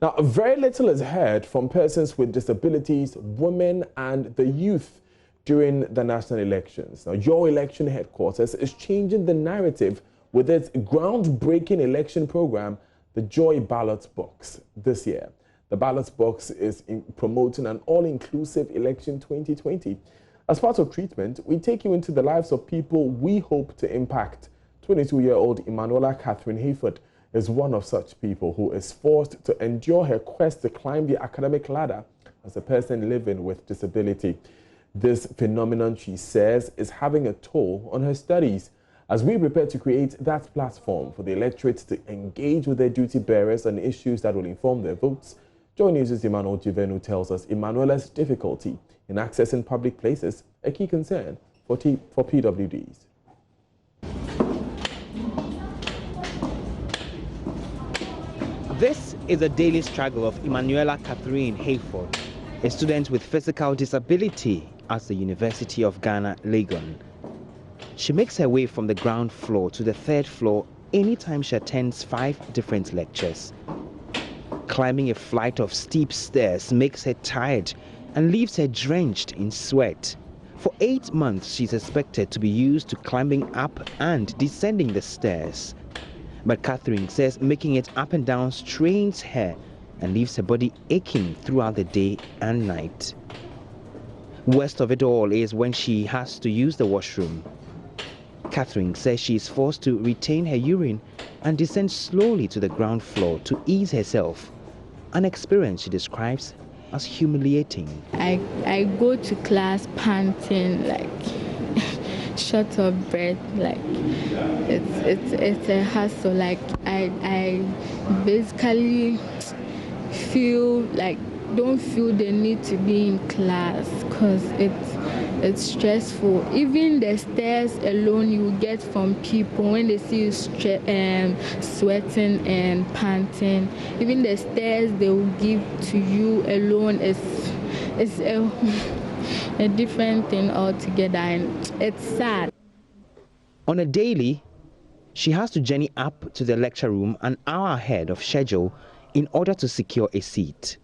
Now, very little is heard from persons with disabilities, women and the youth during the national elections. Now, your election headquarters is changing the narrative with its groundbreaking election program, the Joy Ballot Box, this year. The Ballot Box is promoting an all-inclusive election 2020. As part of treatment, we take you into the lives of people we hope to impact. 22-year-old Emanuela Catherine Hayford is one of such people who is forced to endure her quest to climb the academic ladder as a person living with disability. This phenomenon, she says, is having a toll on her studies. As we prepare to create that platform for the electorate to engage with their duty bearers on issues that will inform their votes, JoyNews' Emmanuel Jivenu tells us Emanuela's difficulty in accessing public places, a key concern for PWDs. This is a daily struggle of Emanuela Catherine Hayford, a student with physical disability at the University of Ghana, Legon. She makes her way from the ground floor to the third floor anytime she attends 5 different lectures. Climbing a flight of steep stairs makes her tired and leaves her drenched in sweat. For 8 months, she's expected to be used to climbing up and descending the stairs. But Catherine says making it up and down strains her and leaves her body aching throughout the day and night. Worst of it all is when she has to use the washroom. Catherine says she is forced to retain her urine and descend slowly to the ground floor to ease herself, an experience she describes as humiliating. I go to class panting, like short of breath, like it's a hassle. Like I basically feel like don't feel the need to be in class because it's stressful. Even the stares alone you get from people when they see you sweating and panting, even the stares they will give to you alone is a different thing altogether, and it's sad. On a daily, she has to journey up to the lecture room an hour ahead of schedule in order to secure a seat.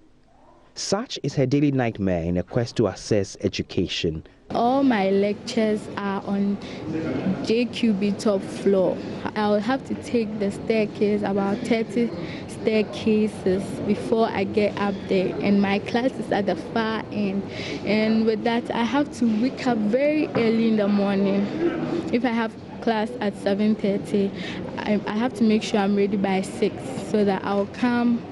Such is her daily nightmare in a quest to access education. All my lectures are on JQB top floor. I'll have to take the staircase, about 30 staircases before I get up there, and my class is at the far end. And with that, I have to wake up very early in the morning. If I have class at 7:30, I have to make sure I'm ready by 6 so that I'll come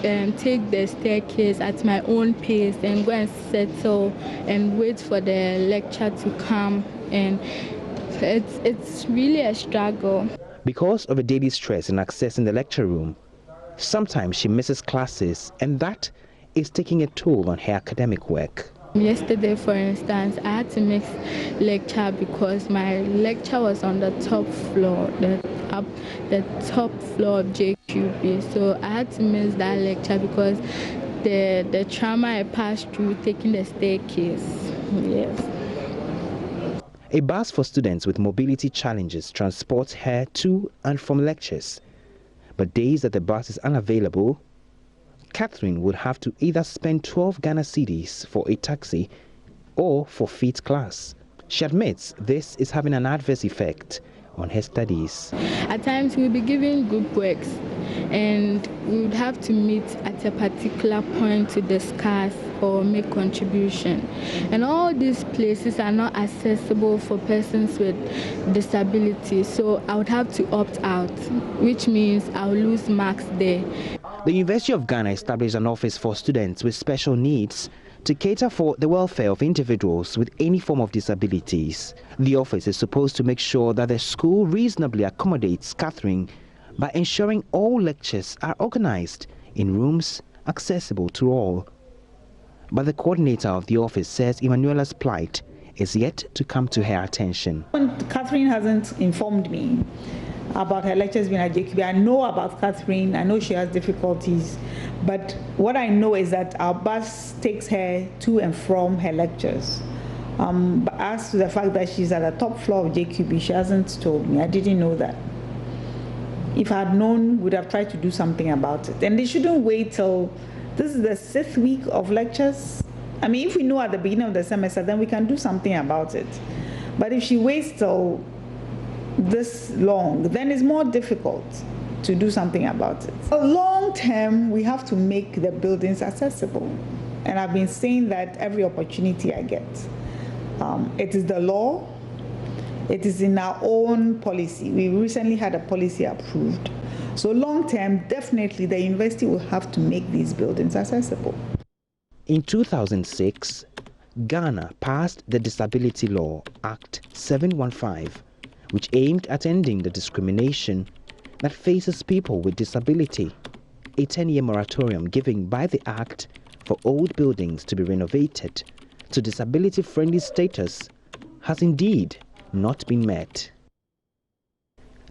and take the staircase at my own pace and go and settle and wait for the lecture to come. And it's really a struggle. Because of a daily stress in accessing the lecture room, sometimes she misses classes, and that is taking a toll on her academic work. Yesterday, for instance, I had to miss lecture because my lecture was on the top floor, the top floor of JQB. So I had to miss that lecture because the trauma I passed through taking the staircase. Yes. A bus for students with mobility challenges transports her to and from lectures. But days that the bus is unavailable, Catherine would have to either spend 12 Ghana cedis for a taxi or forfeit class. She admits this is having an adverse effect on her studies. At times we'll be given group works and we would have to meet at a particular point to discuss or make contribution. And all these places are not accessible for persons with disabilities, so I would have to opt out, which means I'll lose marks there. The University of Ghana established an office for students with special needs to cater for the welfare of individuals with any form of disabilities. The office is supposed to make sure that the school reasonably accommodates Catherine by ensuring all lectures are organized in rooms accessible to all. But the coordinator of the office says Emanuela's plight is yet to come to her attention. Catherine hasn't informed me about her lectures being at JQB. I know about Catherine, I know she has difficulties, but what I know is that our bus takes her to and from her lectures. But as to the fact that she's at the top floor of JQB, she hasn't told me. I didn't know that. If I had known, would have tried to do something about it. And they shouldn't wait till this is the 6th week of lectures. I mean, if we know at the beginning of the semester, then we can do something about it. But if she waits till this long, then it's more difficult to do something about it. Long term, we have to make the buildings accessible. And I've been saying that every opportunity I get. It is the law. It is in our own policy. We recently had a policy approved. So long term, definitely the university will have to make these buildings accessible. In 2006, Ghana passed the Disability Law Act 715, which aimed at ending the discrimination that faces people with disability. A 10-year moratorium given by the Act for old buildings to be renovated to disability-friendly status has indeed not been met.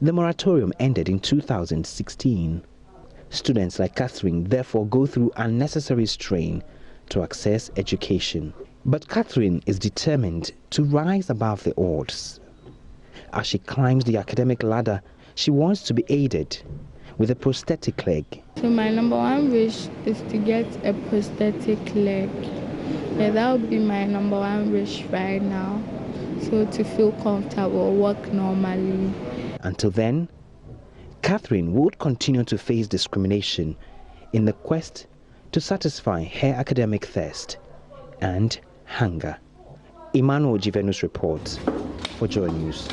The moratorium ended in 2016. Students like Catherine therefore go through unnecessary strain to access education. But Catherine is determined to rise above the odds. As she climbs the academic ladder, she wants to be aided with a prosthetic leg. So my number one wish is to get a prosthetic leg. Yeah, that would be my number one wish right now. So to feel comfortable, walk normally. Until then, Catherine would continue to face discrimination in the quest to satisfy her academic thirst and hunger. Emmanuel Jivenus reports for JoyNews.